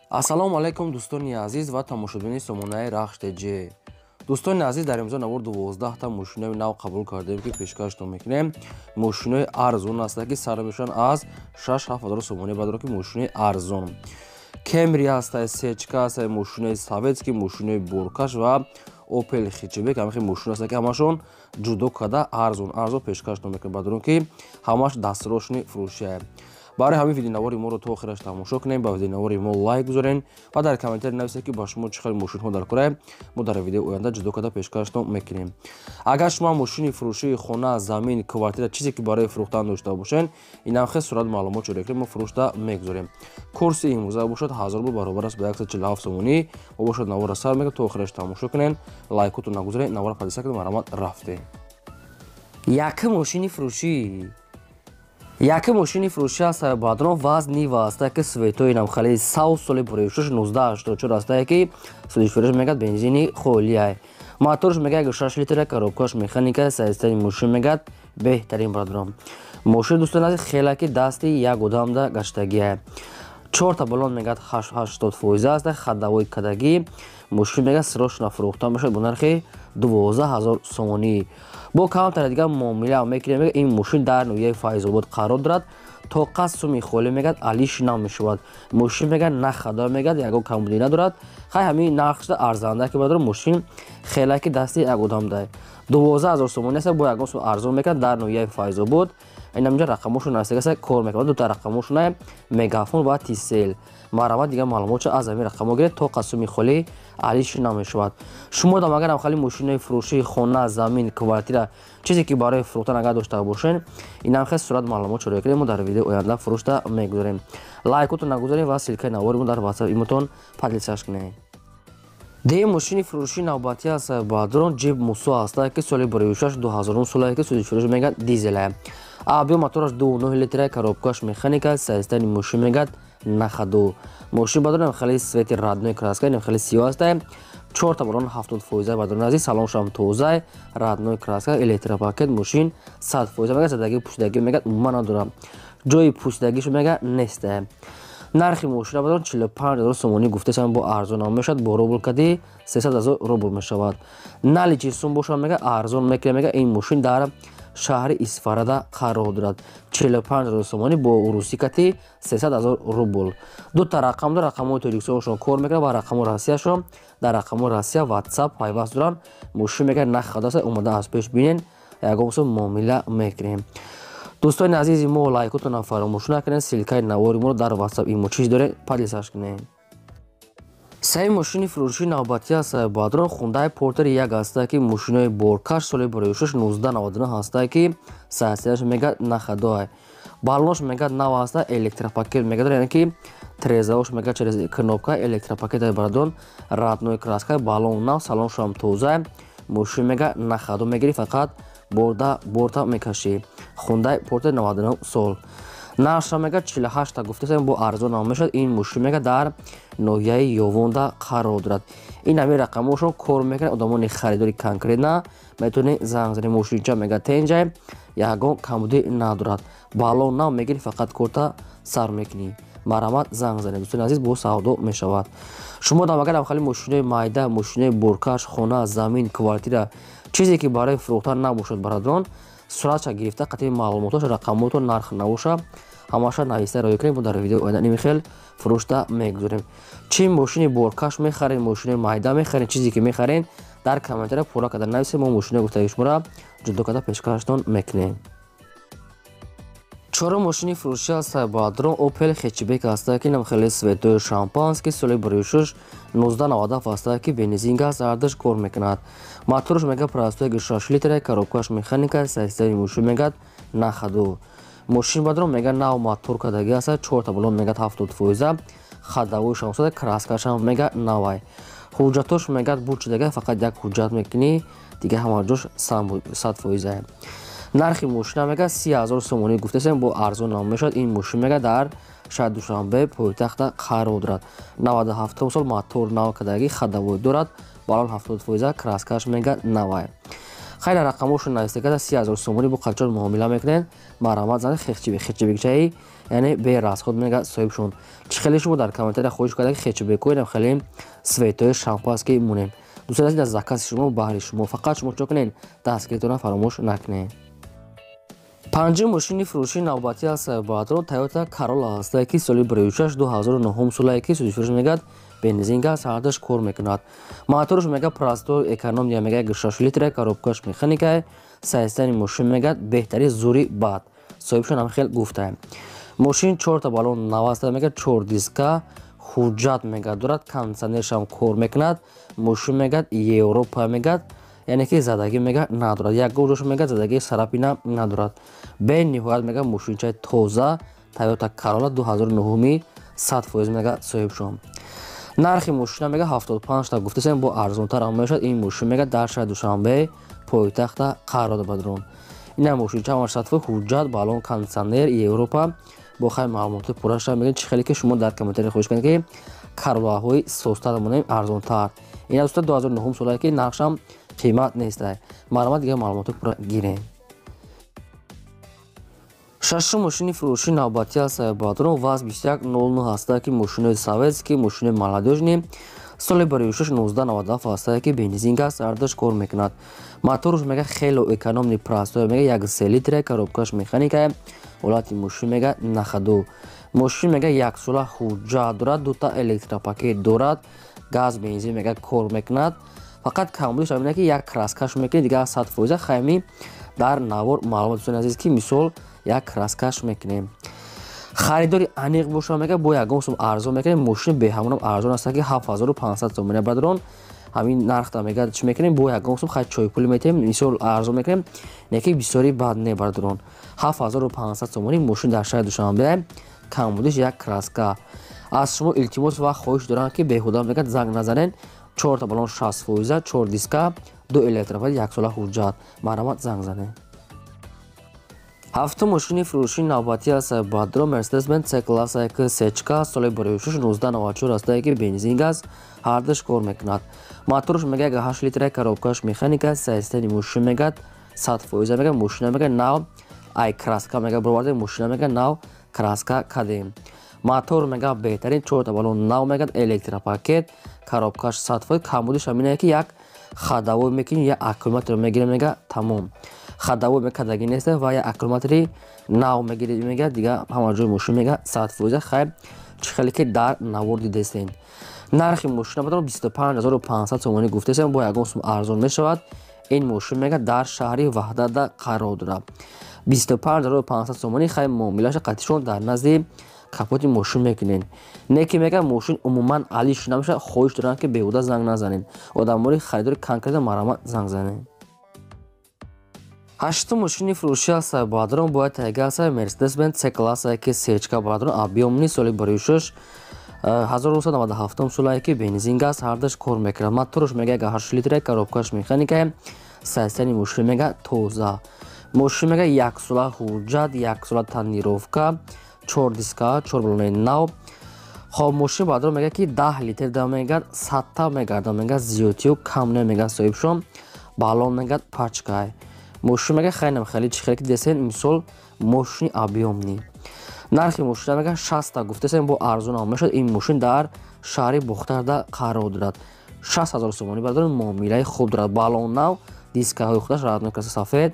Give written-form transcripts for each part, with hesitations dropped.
ассалому алайкум дӯстони азиз ва тамошобини сомонаи рахш ТЖ. дӯстони азиз, дар имрӯза навор 12та мошинои нав қабул кардем ки пешкаштон мекунем. Мошинои арзон аст ки сар мешаванд аз 6-7 ҳазор сомони баъдро ки мошинои арзон. Кемри аст, сечка аст, мошинои советский, мошинои боркаш ва Opel хичебек ҳамахи мошина аст ки ҳамашон ҷудо карда арзон пешкаштон мекунем баъдро ки ҳамаш дастрошни фурӯшия. барои ҳамин видеонавори моро то охираш тамошо кунем, ба видеонавори мо лайк гузорен ва дар комментари нависед ки ба шумо чӣ хел мошинҳо дар кора мо дар видеои оянда ҷудо карда пешкаштон мекунем. Агар шумо мошини фурӯшии хона, замин, квартира чизе ки барои фурӯхтан дошта бошен, инам сурат маълумотро рекли мо фурӯшта мегузорем. Курси имрӯза бошад 1000 рубл баробар аст ба 147 сомонӣ. мо бошад навора сар мегӯ то охираш тамошо кунен, лайкотро нагузорен, навора падиса кунем, марамат рафте. Яка мошини фурӯшӣ Яке мошини фурӯшӣ аст баъдро ваз нива аст ки светои намхали саус соли буревшуш 1984 аст ки судишвериш мегад бензини холия. Моторш мегад 6 литр, коробкаш механика, системи мошин мегад беҳтарин баъдро. Мошин дӯстон аз хелаки дасти як одамда гаштагия. 4 та балон мегад 80% аст, хадавои кадагӣ. Мошин мегад срочно фурӯхта мешавад бо нархи 12000 сомонӣ. бо камтар дигар муомила мекунем. ин мошин дар ноҳияи Файзобод қарор дорад. то қад суми холӣ мегад алиш нам мешавад. мошин мегад нахада мегад, ягон камбудӣ надорад. хай ҳамин нақшда арзанда ки бадро мошин хелаки дасти як одам дай 12000 сомонӣ аст, бо ягон сум арзон мекунад дар ноҳияи Файзобод. инамҷа рақамошон астагаса кор мекунад. ду та рақамошон мегафон ва тисел. марамат дигар маълумотро аз ҳамин рақамо гиред. то қад суми холӣ алиш намешавад. шумо дам агар хали мошинои фурӯшии хона, замин, квартира чизе ки барои фурӯхтан агар дошта бошен, инам хел сурат маълумотро рекли мо дар видеои оянда фурӯшта мегузорем. лайкотро нагузорем ва силкаи навори мо дар WhatsApp имотон падилсаш кунед. де мошини фурӯшии навбатӣ аст баъдро ҷиб мусо аст ки соли 2006-2000 сола ки судиш фурӯш мегад дизел. объем мотораш 2.9 литр, коробкаш механика, системи мошин мегад нахаду. мошин баъдро намхали свети радной краска, намхали сиёҳ аст. 4 та балон 70% баъдро нази салоншам тоза, радной краска, электропакет, мошин 100% мегад, задагӣ пӯшидагӣ мегад умуман надорад. ҷои пӯшидагиш мегад нест. нархи мошина баъдро 45000 сомонӣ гуфтасам бо арзон мешавад, бо рубл кади 300000 рубл мешавад. наличи сум бошад мегад арзон мекунад. мегад ин мошин дар шаҳри Исфарада қарор дорад. 45000 сомонӣ бо урусӣ кати 300000 рубл. ду та рақам дорад. рақамои тоҷикистоншон кор мекунад ва рақамои Россияшон. дар рақамои Россия WhatsApp пайваст доранд. мошин мегад нахадаста омада аз пеш бинен, ягон сум муомила мекунем. дӯстони азизи мо лайкотона фаромӯш накунед. силкаи навори моро дар WhatsApp имо чиз доред падисаш кунед. саи мошини фурӯшии навбатӣ аст баъдро Hyundai Porter як аст ки мошинои боркаш соли 1999 аст ки саҳсияш мегад нахадоа. балонош мегад нав аст, электропакет мегад, яъне ки трезаош мегад через кнопка электропакет бардон, радной краска, балон нав, салоншам тоза. мошин мегад нахадо мегири, фақат борта мекаши. Hyundai Porter 99 сол. нарша мегад 48 та гуфтасем бо арзон нам мешад. ин мошин мегад дар ноҳияи Ёвонда қарор дорад. ин ҳамин рақамошон кор мекунад. одамони харидори конкретна метавонед занг занед. мошинча мегад тенҷа, ягон камбудӣ надорад. балон нав мегири, фақат корта сар мекунӣ. марамат занг занед. дӯстони азиз, бо савдо мешавад. шумо дам агар хали мошинои майда, мошинои боркаш, хона, замин, квартира чизе ки барои фурӯхтан набошад барадрон, суратша гирифта қатъи маълумотош, рақамото, нарх навоша ҳамаша нависта роя кунем. мо дар видеои оянда ними хел фурӯшта мегузорем. чӣ мошини боркаш мехарен, мошини майда мехарен, чизе ки мехарен дар комментария пурра карда нависед. мо мошини гуфтаги шуморо ҷудо карда пешкаштон мекунем. чорум мошини фурӯшӣ аст баъдро Opel хичебек аст ки намхели светои шампанский соли 1997 аст ки бензин газ ардаш кор мекунад. моторш мегад простой 6 литр, коробкаш механика, системи мошин мегад нахаду. мошин баъдро мегад нав мотор кадаги аст. 4 та балон мегад 70%, хадавои шамсода, краскашам мегад навай. ҳуҷҷатош мегад бурчидаги, фақат як ҳуҷҷат мекунӣ, дигар ҳама ҷош 100%. нархи мошина мегад 30000 сомонӣ гуфтасем бо арзон нам мешавад. ин мошин мегад дар шаҳри Душанбе пойтахта қарор дорад. 97 сол, мотор нав кадаги, хадавои дорад, балон 70%, краскаш мегад навай. خیلی رقمشون نزدیک 30000 سومونی با قاچار معامله میکنن. مرامت زن خیچی بگچایی یعنی به راست خود میگه صاحبشون چخیلی شما در کامنتر خودش کردن که خیچی بکنیم خیلی سویتای شامپاس که مونن دوستان از زکات شما بهره شما فقط شما چکنین دستگیرتون فراموش نکنین. پنجم ماشین فروشی نوبتی از بادرو تایوتا کارولا است که سال بریوشش 2009 سال که سوزش میگد بنزین گاز هردش کار میکند. موتورش میگه پراستو اکونوم یا میگه 6 لیتر کاروبکاش مکانیکه سایستانی ماشین میگه بهتری زوری باد صاحبشون هم خیلی گفته. ماشین 4 تا بالون نواسته میگه 4 دیسکا حجت میگه دارد کانسنش هم کار میکند. ماشین میگه اروپا میگه یعنی که زدگی میگه ندارد یک گوشش میگه زدگی سراپینا ندارد. به نهایت میگه ماشین چای تازه تایوتا کارولا 2009 100% میگه صاحبشون. نرخ ماشین میگه 75 تا گفته سن با ارزان تر اما شد این ماشین میگه در شهر دوشنبه پایتخت قرار بدرون. این ماشین چه مرشد حجت بالون کانسنر اروپا با خیلی معلومات پرش میگن چه خیلی که شما در کامنتر خودش کنید که کارولاهای سستا مونیم ارزان تر. این دوستا 2009 ساله که نقشم قیمت نیست. معلومات دیگه معلومات پر گیرین. ششم ماشین فروشی نوبتی از بادرون واز 2109 هسته که ماشین سوئدسکی ماشین молодежный سال بریوشش 1997 هسته که بنزین گاز ارزش کار میکند. موتورش میگه خیلی اکونومی پراستو میگه 1 لیتر کاروبکاش مکانیکه ولات ماشین میگه نخدو. ماشین میگه 1 سال حجت دارد 2 تا الکتروپاکت دارد گاز بنزین میگه کار میکند. فقط کاملش همینه که یک کراسکاش میکنه دیگه 100% خیمی در نوار معلومات عزیز که مثال یک کراسکاش میکنیم. خریداری انیق باشه میگه با یگان سوم ارزان میکنه. ماشین به همون ارزان است که 7500 تومانی بدرون همین نرخ تا میگه چی میکنیم با یگان سوم خرید چای پول میتیم مثال ارزان میکنیم نکی بسیاری بد نه بدرون 7500 تومانی ماشین در شهر دوشنبه کم بودش یک کراسکا. از شما التماس و خواهش دارم که بهودا میگه زنگ نزنین 4 تا بالون 60% 4 دیسکا 2 الکتروپاکت 1 سال حجت مرامت زنگ زنه. هفتم ماشین فروشی نوبتی از بادرو مرسدس بنز سی کلاس یک سچکا سال بریوشش 1994 است که بنزین گاز هردش کار میکند. موتورش میگه 8 لیتر کاروبکاش مکانیکه سایستانی ماشین میگه 100% میگه ماشین میگه ناو ای کراسکا میگه برورده ماشین میگه ناو کراسکا کدیم. موتور میگه بهترین 4 تا بالون ناو میگه الکتروپاکت کاروبکاش 100% کمبودش همینه که یک خداو میکنی یا اکومولاتور میگیره میگه تمام خداو میکدگی نیست و یا اکومولاتوری ناو میگیره میگه دیگه همه جای ماشین میگه 100% خیلی چخیلی که در نوار دیده استین. نرخ ماشین بدون 25500 تومانی گفته است با یگان سوم ارزان میشود. این ماشین میگه در شهری وحدت قرار داره 25500 تومانی خیلی معاملهش قطعیشون در نزد کپوت ماشین میکنین. نکی میگه ماشین عموما علیش نمیشه خواهش دارن که بهودا زنگ نزنین آدموری خریدار کنکرت مرامت زنگ زنین. هشتم ماشین فروشی از بادرون باید تایگه است مرسدس بنز سی کلاس که سچکا بادرون ابیومنی سال بریوشش 1997 سال که بنزین گاز هردش کار میکنه. موتورش میگه 8 لیتر کاروبکاش مکانیکه سایستانی ماشین میگه تازه. ماشین میگه 1 سال حجت 1 سال تنیروفکا 4 دیسکا 4 بالون ناو. خب ماشین بادرون میگه که 10 لیتر دام میگه 100 تا میگه میگه زیوتیو کم نمیگه صاحبشون بالون میگه پاچکای. ماشین میگه خیلی چخیلی که دستین مثال ماشین ابیومنی. نرخ ماشین میگه 60 تا گفته سن با ارزون آمده شد. این ماشین در شهر بخترده قرار دارد 60000 تومانی بدون معامله خوب دارد. بالون ناو دیسکای خودش راحت میکنه سفید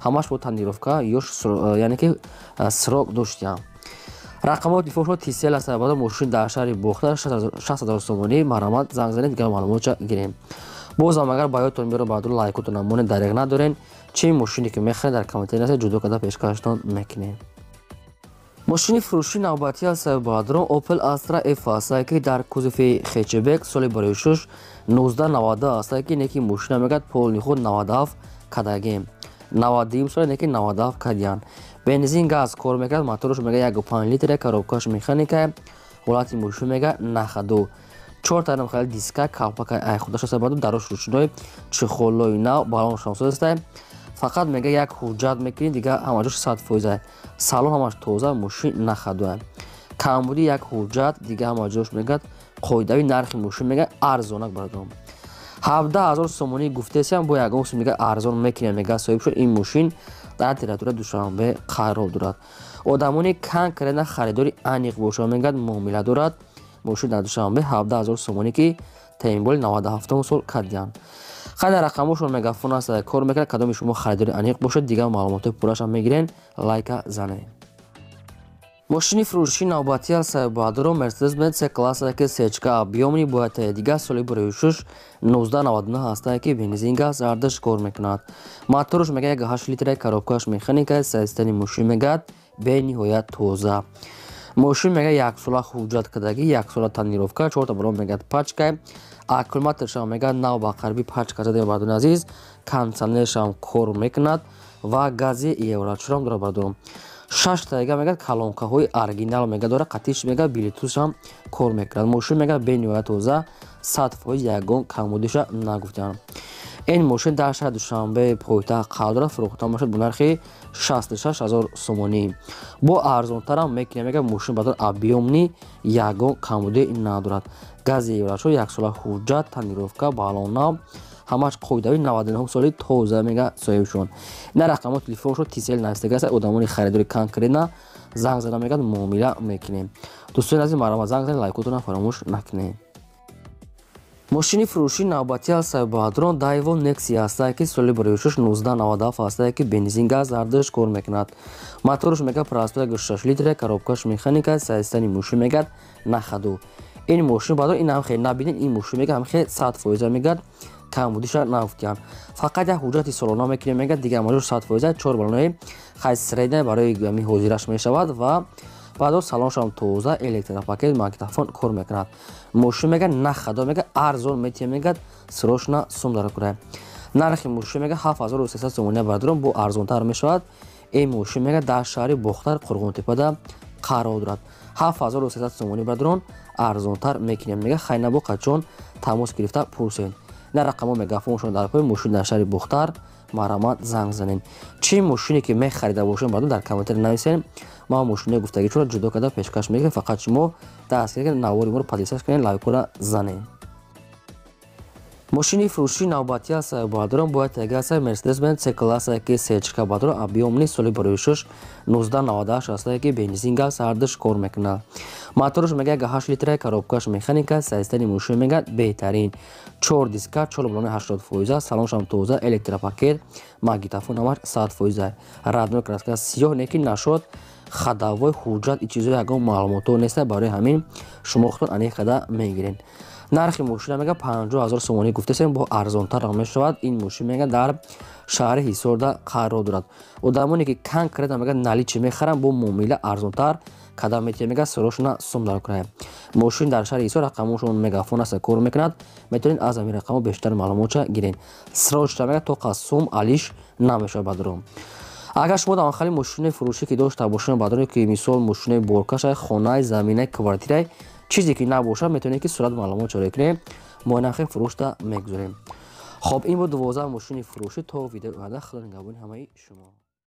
همش با تندیروفکا یعنی که سراغ داشتیم. رقمات دیفوشو تیسیل است بعد ماشین در شهر بختر 60000 تومانی مرامت زنگ زنید دیگه معلومات گیریم. بازم اگر بایاتون بیرو بعد لایکتون نمونه دریغ ندارین چه ماشینی که میخواین در کامنت نوشته جدا کده پیشکشتون میکنین. ماشین فروشی نوبتی از بادرون اوپل آسترا اف است که در کوزفی خیچبک سال بریوشش 1990 است که نکی ماشین میگه پول خود 97 کداگیم 90 سال نکی 97 کدیان. بنزین گاز کار میکرد. موتورش میگه 1.5 لیتر کاروبکاش مکانیکه ولات ماشین میگه نخدو 4 تا خیلی دیسکا کاپاک ای خودش است بعد دروش روشنای چخولوی ناو بالون شانس است. فقط میگه یک حجت میکنین دیگه هماجوش 100% سالن همش تازه ماشین نخدو کم بودی یک حجت دیگه هماجوش میگه قاعده نرخ ماشین میگه ارزانک بردم. 17000 сомонӣ гуфтесам бо ягон сум мега арзон мекунем мега соҳиб шуд. ин мошин дар температура душанбе қарор дорад. одамони конкретна харидори аниқ бошад мегӯяд муомила дорад. мошин дар душанбе 17000 сомонӣ ки таъминболи 97 сол кардиянд. қайда рақамошон мегафон аст кор мекунад. кадоми шумо харидори аниқ бошад дигар маълумоти пуррашам мегирен. лайка занед. мошини фурӯшии навбатӣ аз сайбаъдро Mercedes-Benz C-класса ки сечка объёмни бояд дигар соли бурӯшуш 1999 ҳастае ки бензинга зардаш кор мекунад. моторуш мега 1.8 литраи коробкааш механика системи мошин мегад бениҳоят тоза. мошин мега 1 сола ҳуҷҷат кардагӣ 1 сола танировка 4 баром мегад пачка аккумуляторшам мега нав ба қарби пачка задаи бардони азиз кондитсионершам кор мекунад ва гази еврачурам дора бардорум 6 тайга мегад калонкаҳои оригинал мега дора қатиш мега билитусам кор мекунад. мошин мега бениҳоят тоза 100% ягон камбудиша нагуфтам. ин мошин дар шаҳри душанбе пойтахт қарор дорад. фурӯхта мешавад бо нархи 66000 сомонӣ. бо арзонтарам мекунем мега мошин бадор объёмни ягон камбуди надорад. гази еврачо 1 сола ҳуҷҷат танировка балонав ҳамаш қоидави 99 соли тоза мега соҳибшон. ина рақамо телефоншо тисел навистагааст. одамони харидори конкретна занг зада мегад муомила мекунем. дӯстони азиз марҳамат занг зада лайкотона фаромӯш накунед. мошини фурӯшии навбатӣ аз сайбаъдрон Daewoo Nexia ҳастае ки соли бурӯшуш 1997 ҳастае ки бензинга зардаш кор мекунад. моторуш мега простой 1.6 литра коробкаш механика системи мошин мегад нахаду. ин мошин бадор ин ҳам хеле набинед. ин мошин мега ҳам хеле 100% мегад камбудиша нафтиян. фақат як ҳуҷҷати солона мекунем мегад дигар маҷбур 100% 4 балонои хайс средна барои ами ҳозираш мешавад ва баъдо салоншам тоза электропакет магнитофон кор мекунад. мошин мега нахадо мега арзон метием мегад срочно сум дара курай. нархи мошин мега 7300 сомония бардорум бо арзонтар мешавад. ин мошин мега дар шаҳри бохтар қурғонтепада қарор дорад. 7300 сомонӣ бардорум арзонтар мекунем мега хайнабо қачон тамос гирифта пурсед. ина рақамо мегафоншон дар пои мошин дар шаҳри бохтар марҳамат занг занед. чӣ мошине ки мехарида бошем бардор дар комментар нависед. ма мошинаи гуфтагичро ҷудо карда пешкаш мекунем. фақат шумо дастгирӣ навори моро подписач кунед лайкора занед. мошини фурӯшии навбатӣ аз сайбаъдрон бояд тагаса Mercedes-Benz C-класса ки сечка бадро объёмни соли бурӯшуш 1998 ҳастае ки бензинга сардаш кор мекунад. моторуш мега 1.8 литраи коробкаш механика системи мошин мега беҳтарин 4 диска 4 балони 80%, салоншам тоза электропакет магнитофон ҳамаш 100%. раднор краска сиёҳ неки нашод хадавой ҳуҷҷат чизо ягон маълумото неста. барои ҳамин шумо худтон аниқ карда мегиред. нархи мошина мега 50000 сомонӣ гуфтасем бо арзонтар мешавад. ин мошин мега дар шаҳри ҳисорда қарор дорад. одамоне ки конкретна мега наличи мехаранд бо муомила арзонтар кадам метием мега срочно сум дар кунем. мошин дар шаҳри ҳисор рақамошон мегафон аст кор мекунад. метавонед аз ҳамин рақамо бештар маълумотша гиред. срочно мега то қа сум алиш намешавад бадром. агар шумо дар охири мошини фурӯшӣ ки дошта бошем бадоне ки мисол мошини боркаша хонаи заминаи квартираи чизе ки набошад метавонед ки сурат маълумот ҷорӣ кунед. мо нархи фурӯшта мегузорем. хоб ин буд 12 мошини фурӯшӣ. то видеои оянда худо нигаҳбони ҳамаи шумо.